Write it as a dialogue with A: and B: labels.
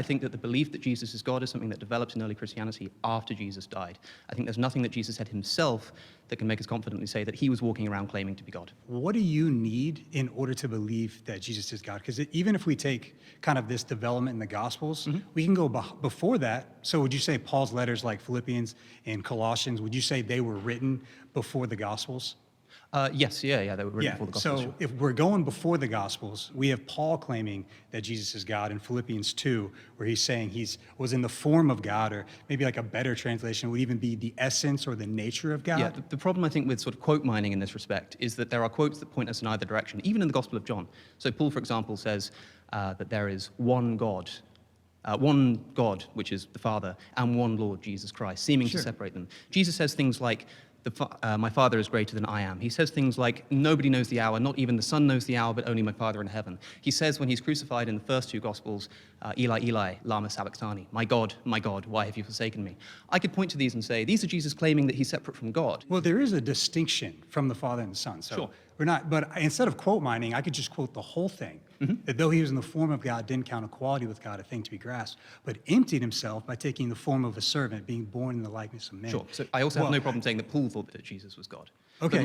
A: I think that the belief that Jesus is God is something that develops in early Christianity after Jesus died. I think there's nothing that Jesus said himself that can make us confidently say that he was walking around claiming to be God.
B: What do you need in order to believe that Jesus is God? Because even if we take kind of this development in the Gospels, we can go before that. So would you say Paul's letters like Philippians and Colossians, would you say they were written before the Gospels?
A: Yes, yeah, they were written before the Gospels.
B: So
A: Sure.
B: if we're going before the Gospels, we have Paul claiming that Jesus is God in Philippians 2, where he's saying was in the form of God, or maybe like a better translation would even be the essence or the nature of God.
A: Yeah, the problem I think with sort of quote mining in this respect is that there are quotes that point us in either direction, even in the Gospel of John. So Paul, for example, says that there is one God, which is the Father, and one Lord, Jesus Christ, seeming to separate them. Jesus says things like, my Father is greater than I am. He says things like, nobody knows the hour, not even the Son knows the hour, but only my Father in heaven. He says when he's crucified in the first two Gospels, Eli, Eli, lama sabachthani, my God, why have you forsaken me? I could point to these and say, these are Jesus claiming that he's separate from God.
B: Well, there is a distinction from the Father and the Son. So
A: Sure.
B: we're not, but instead of quote mining, I could just quote the whole thing. That though he was in the form of God, didn't count equality with God a thing to be grasped, but emptied himself by taking the form of a servant, being born in the likeness of men.
A: Sure. So I also have no problem saying that Paul thought that Jesus was God.
B: Okay.
A: But